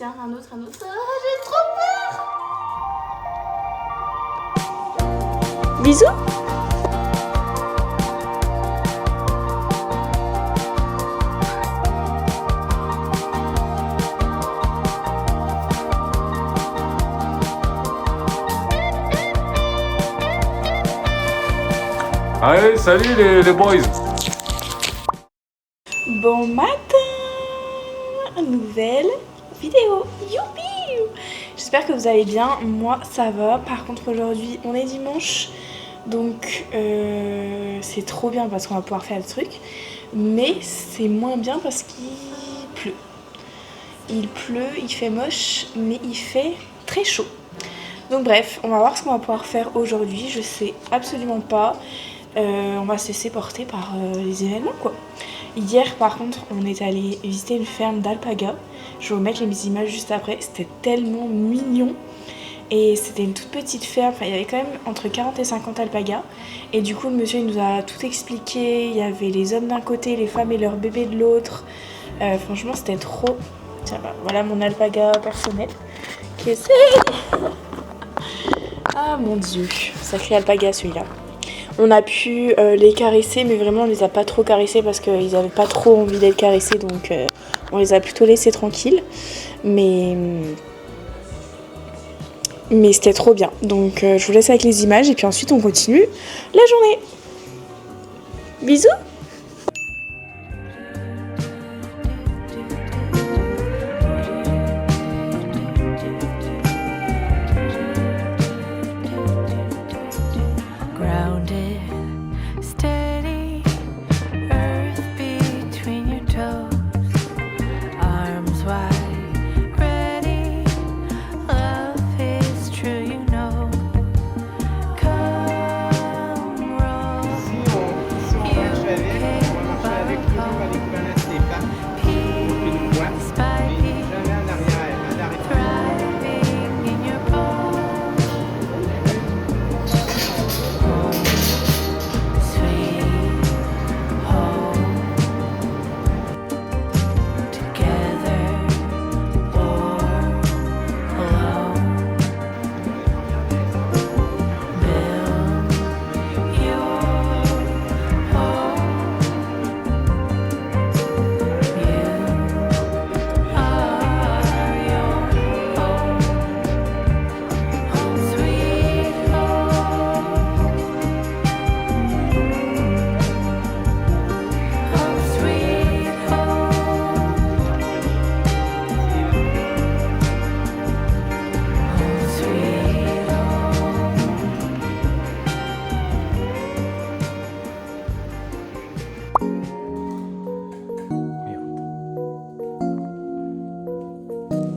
Tiens, un autre. Ah, j'ai trop peur. Bisous. Allez, salut les boys. Bon matin. Nouvelle vidéo. Youpi. J'espère que vous allez bien. Moi, ça va. Par contre, aujourd'hui, on est dimanche. Donc, c'est trop bien parce qu'on va pouvoir faire le truc. Mais c'est moins bien parce qu'il pleut. Il pleut, il fait moche, mais il fait très chaud. Donc bref, on va voir ce qu'on va pouvoir faire aujourd'hui. Je sais absolument pas. On va se laisser porter par les événements, quoi. Hier, par contre, on est allé visiter une ferme d'alpagas. Je vais vous mettre les images juste après. C'était tellement mignon. Et c'était une toute petite ferme. Enfin, il y avait quand même entre 40 et 50 alpagas. Et du coup, le monsieur, il nous a tout expliqué. Il y avait les hommes d'un côté, les femmes et leurs bébés de l'autre. Franchement, c'était trop... Tiens, bah, voilà mon alpaga personnel. Qui essaie... Ah mon dieu, sacré alpaga celui-là. On a pu les caresser, mais vraiment on les a pas trop caressés parce qu'ils avaient pas trop envie d'être caressés, donc on les a plutôt laissés tranquilles. Mais c'était trop bien. Donc je vous laisse avec les images et puis ensuite on continue la journée. Bisous.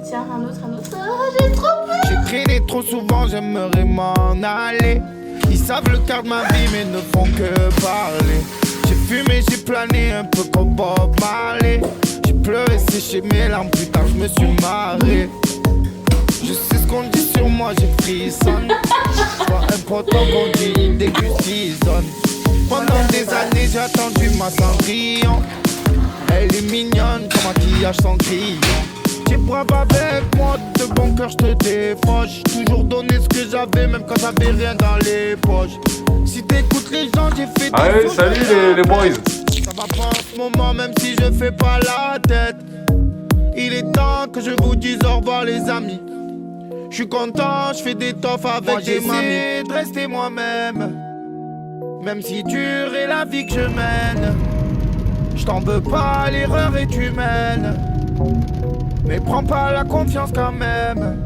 Tiens, un autre. Ah, j'ai trop peur. J'écris trop souvent, j'aimerais m'en aller. Ils savent le quart de ma vie, mais ne font que parler. J'ai fumé, j'ai plané un peu comme Bob Marley. J'ai pleuré, séché mes larmes, plus tard je me suis marré. Je sais ce qu'on dit sur moi, j'ai frissonne. Pas important qu'on dit, dégustisonne. Pendant des années, j'ai attendu ma Cendrillon. Elle est mignonne comme un maquillage sans crayon. T'es brave avec moi, de bon cœur je te défauche. Toujours donné ce que j'avais, même quand j'avais rien dans les poches. Si t'écoutes les gens, j'ai fait des Allez, salut les boys. Ça va pas en ce moment, même si je fais pas la tête. Il est temps que je vous dise au revoir les amis. Je suis content, je fais des toffes avec moi, des mamies. J'essaie de rester moi-même, même si dure est la vie que je mène. Je t'en veux pas, l'erreur est humaine, mais prends pas la confiance quand même.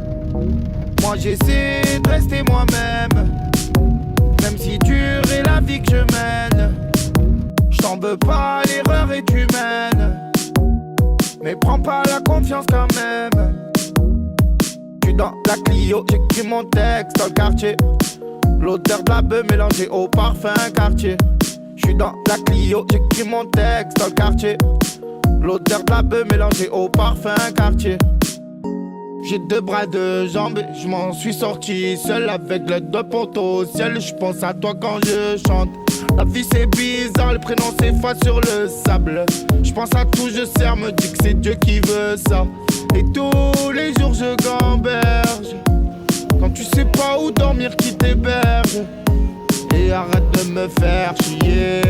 Moi j'essaie de rester moi-même, même si dure est la vie que je mène. Je t'en veux pas, l'erreur est humaine, mais prends pas la confiance quand même. J'suis dans la Clio, j'écris mon texte dans le quartier. L'odeur de la beuh mélangée au parfum quartier. J'suis dans la Clio, j'écris mon texte dans le quartier. L'odeur de la beuh mélangée au parfum quartier. J'ai deux bras, deux jambes, je m'en suis sorti seul avec l'aide de poteau au ciel. Je pense à toi quand je chante. La vie c'est bizarre, le prénom s'efface sur le sable. Je pense à tout, je serre, me dis que c'est Dieu qui veut ça. Et tous les je gamberge. Quand tu sais pas où dormir, qui t'héberge. Et arrête de me faire chier.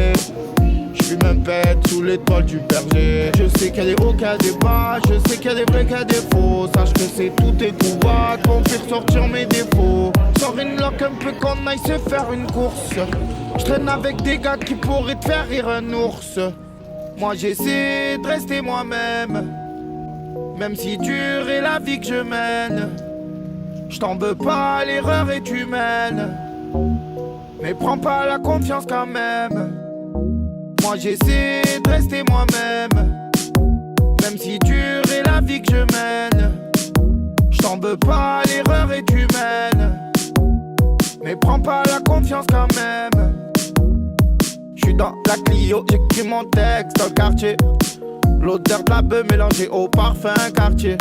J'fume un pet sous l'étoile du berger. Je sais qu'il y a des hauts, qu'il y a des bas. Je sais qu'il y a des vrais, qu'il y a des faux. Sache que c'est tout et tout bas qu'on fait ressortir mes défauts. Sors une loque un peu qu'on aille se faire une course. Je traîne avec des gars qui pourraient te faire rire un ours. Moi j'essaie de rester moi-même. Même si dure est la vie que je mène. Je t'en veux pas, l'erreur est humaine. Mais prends pas la confiance quand même. Moi j'essaie de rester moi-même. Même si dure est la vie que je mène. Je t'en veux pas, l'erreur est humaine. Mais prends pas la confiance quand même. Je suis dans la Clio, j'écris mon texte dans le quartier. L'odeur de la beuh mélangée au parfum quartier.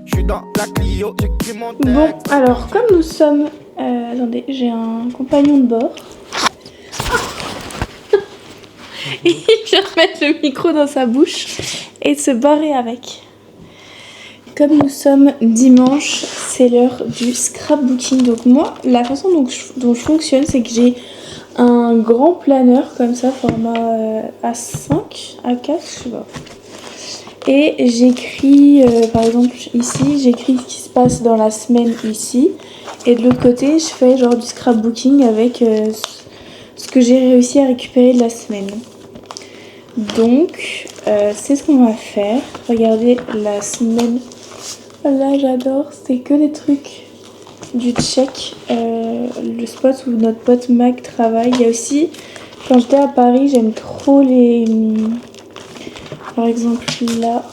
Je suis dans la Clio, j'écris mon texte. Bon, alors comme nous sommes... attendez, j'ai un compagnon de bord. Il vient mettre le micro dans sa bouche et se barrer avec. Comme nous sommes dimanche, c'est l'heure du scrapbooking. Donc moi, la façon dont je fonctionne, c'est que j'ai un grand planeur comme ça, format A5, A4, je sais pas. Et j'écris, par exemple ici, j'écris ce qui se passe dans la semaine ici. Et de l'autre côté, je fais genre du scrapbooking avec ce que j'ai réussi à récupérer de la semaine. Donc, c'est ce qu'on va faire. Regardez la semaine. Là, j'adore. C'est que des trucs du Tchèque. Le spot où notre pote Mac travaille. Il y a aussi, quand j'étais à Paris, j'aime trop les... Par exemple, là.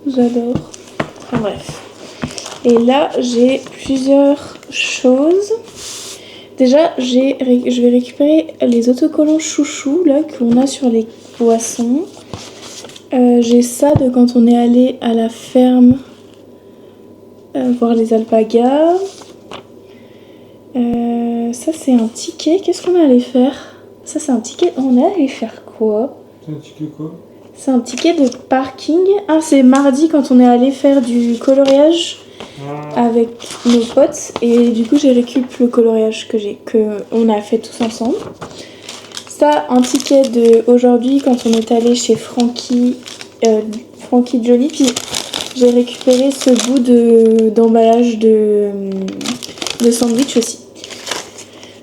J'adore. Enfin, bref. Et là, j'ai plusieurs choses. Déjà, je vais récupérer les autocollants chouchou là qu'on a sur les poissons. J'ai ça de quand on est allé à la ferme voir les alpagas. Ça, c'est un ticket. Qu'est-ce qu'on est allé faire? Ça, c'est un ticket. On est allé faire quoi? C'est un ticket quoi? C'est un ticket de parking. Ah, c'est mardi quand on est allé faire du coloriage avec nos potes. Et du coup, j'ai récupéré le coloriage qu'on a fait tous ensemble. Ça, un ticket de aujourd'hui quand on est allé chez Frankie Johnny. Puis j'ai récupéré ce bout d'emballage de sandwich aussi.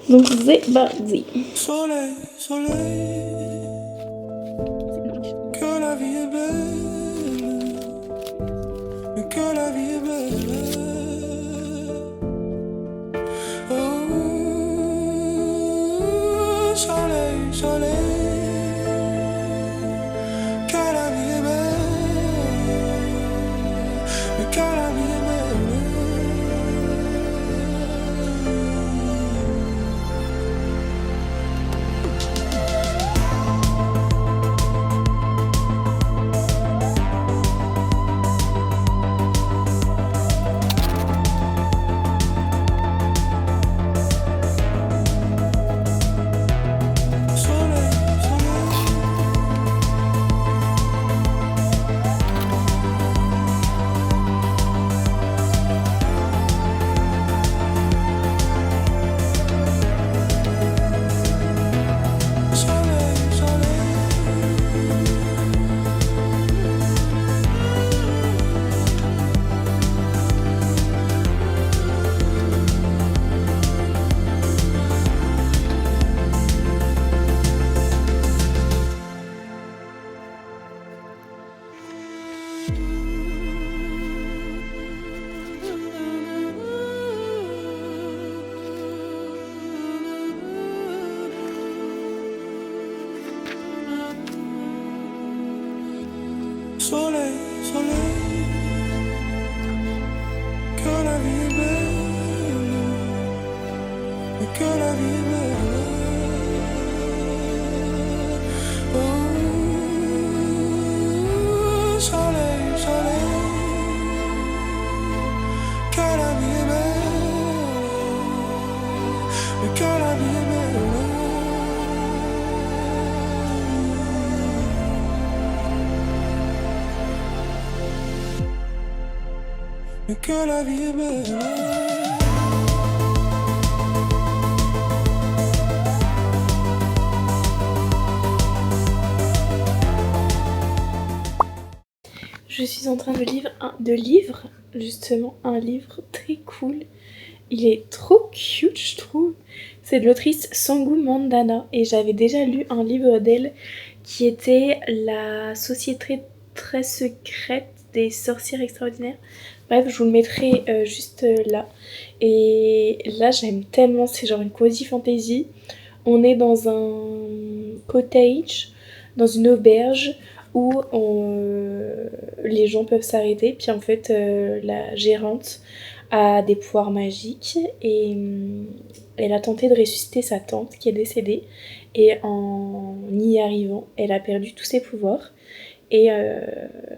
Donc, c'est parti. Soleil, soleil. Que la vie est belle, que la vie est belle. Oh, soleil, soleil. Que la vie est belle, que la vie est belle. Soleil, soleil, que la vie est belle, que la vie est belle. Oh, soleil, soleil, que la vie est belle, que la vie est belle. et que la vie est belle. Je suis en train de lire justement un livre très cool. Il est trop cute, je trouve. C'est de l'autrice Sangu Mandana et j'avais déjà lu un livre d'elle qui était La société très secrète des sorcières extraordinaires. Bref, je vous le mettrai juste là. Et là, j'aime tellement, c'est genre une cozy fantasy. On est dans un cottage, dans une auberge où les gens peuvent s'arrêter. Puis en fait, la gérante a des pouvoirs magiques et elle a tenté de ressusciter sa tante qui est décédée. Et en y arrivant, elle a perdu tous ses pouvoirs. Et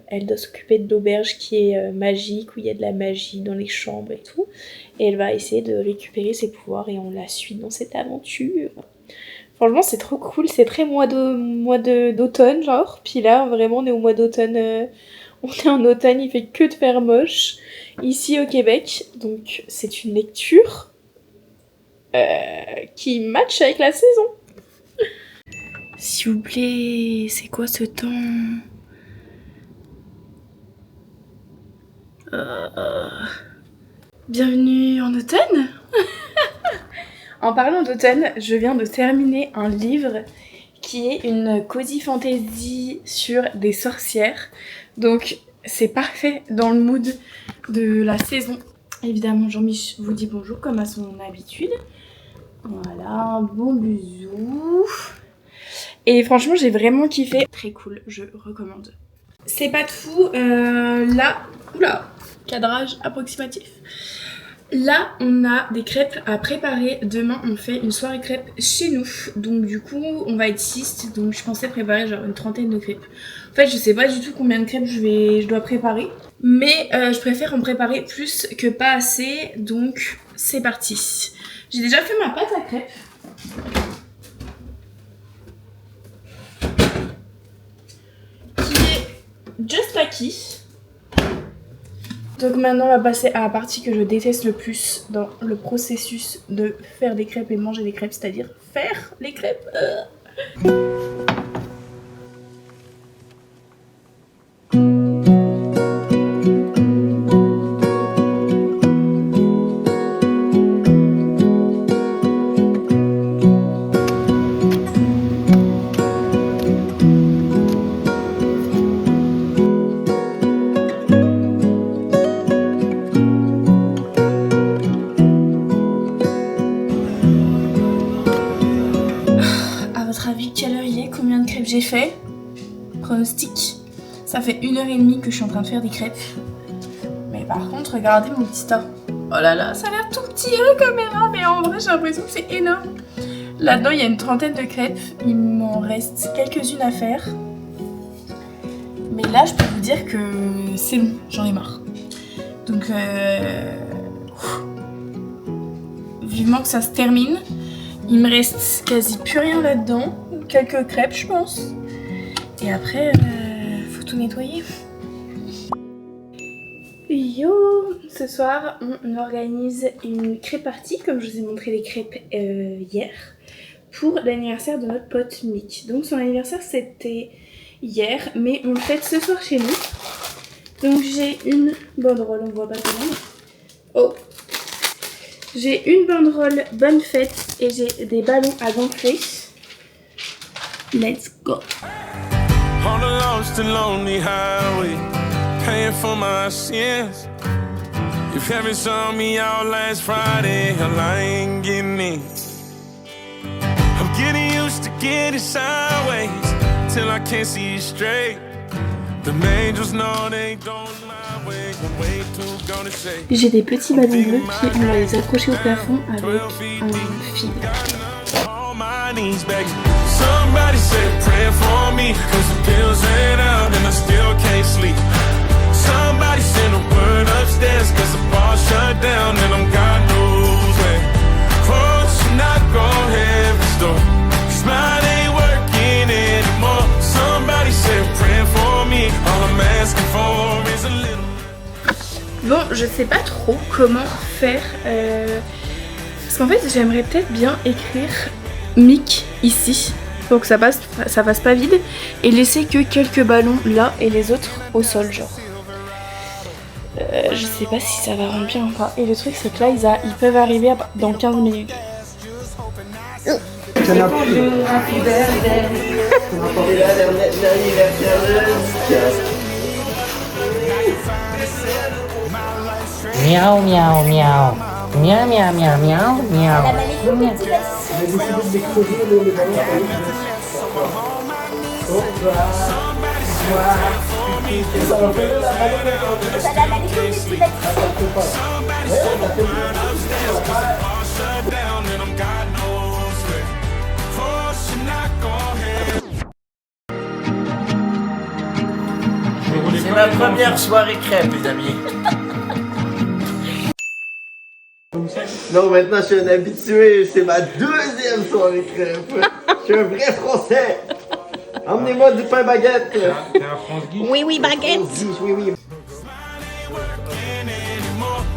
elle doit s'occuper de l'auberge qui est magique, où il y a de la magie dans les chambres et tout. Et elle va essayer de récupérer ses pouvoirs et on la suit dans cette aventure. Franchement, c'est trop cool, c'est très mois d'automne, genre. Puis là, vraiment, on est au mois d'automne. On est en automne, il fait que de faire moche. Ici, au Québec. Donc, c'est une lecture qui match avec la saison. S'il vous plaît, c'est quoi ce temps ? Bienvenue en automne. En parlant d'automne, je viens de terminer un livre qui est une cozy fantasy sur des sorcières. Donc c'est parfait dans le mood de la saison. Évidemment, Jean-Mich vous dit bonjour comme à son habitude. Voilà, un bon bisou. Et franchement, j'ai vraiment kiffé. Très cool, je recommande. C'est pas tout. Là, oula, cadrage approximatif. Là, on a des crêpes à préparer. Demain, on fait une soirée crêpes chez nous. Donc du coup, on va être 6. Donc je pensais préparer genre une trentaine de crêpes. En fait, je sais pas du tout combien de crêpes je dois préparer. Mais je préfère en préparer plus que pas assez. Donc c'est parti. J'ai déjà fait ma pâte à crêpes. Qui est just acquis. Donc maintenant on va passer à la partie que je déteste le plus dans le processus de faire des crêpes et manger des crêpes, c'est-à-dire faire les crêpes. J'ai fait pronostic, ça fait 1h30 que je suis en train de faire des crêpes, mais par contre regardez mon petit tas. Oh là là, ça a l'air tout petit à la caméra, mais en vrai j'ai l'impression que c'est énorme. Là-dedans il y a une trentaine de crêpes, il m'en reste quelques-unes à faire, mais là je peux vous dire que c'est bon, j'en ai marre. Donc vivement que ça se termine. Il me reste quasi plus rien là-dedans. Quelques crêpes, je pense. Et après, faut tout nettoyer. Yo! Ce soir, on organise une crêpe party, comme je vous ai montré les crêpes hier, pour l'anniversaire de notre pote Mick. Donc son anniversaire, c'était hier, mais on le fête ce soir chez nous. Donc j'ai une banderole, on voit pas tout le monde. Oh! J'ai une banderole bonne fête et j'ai des ballons à gonfler. Let's go. On a lost and lonely highway, paying for my sins. If heaven saw me out last Friday, hell, I ain't getting in. I'm getting used to getting sideways till I can't see straight. The angels know they don't my way. I'm way too gonna say. J'ai des petits ballons bleus puis on va les accrocher au plafond avec un fil. Somebody said pray for me, cause the bills ain't out and I still can't sleep. Somebody send a word upstairs, cause the bar shut down and I'm God knows where. Close, not go heaven's door, cause mine ain't working anymore. Somebody said pray for me, all I'm asking for is a little. Bon, je sais pas trop comment faire. Parce qu'en fait, j'aimerais peut-être bien écrire Mick ici pour que ça fasse pas vide et laisser que quelques ballons là et les autres au sol, genre. Je sais pas si ça va rendre bien ou pas. Et le truc, c'est que là, ils peuvent arriver dans 15 minutes. Miaou, miaou, miaou. Miaou, miaou, miaou, miaou, miaou. C'est ma première soirée crêpe, les amis. Non, maintenant je suis un habitué, c'est ma deuxième soirée crêpe. Je suis un vrai Français. Emmenez-moi du pain baguette. T'es un France-Guy? Oui, oui, baguette. Oui, oui.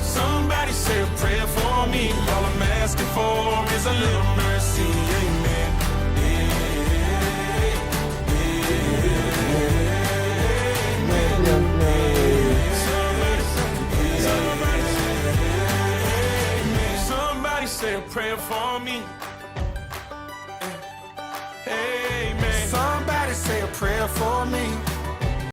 Somebody say a prayer for me. All I'm asking for is a little mercy. Amen. Somebody say a prayer for me. Amen. Somebody say a prayer for me.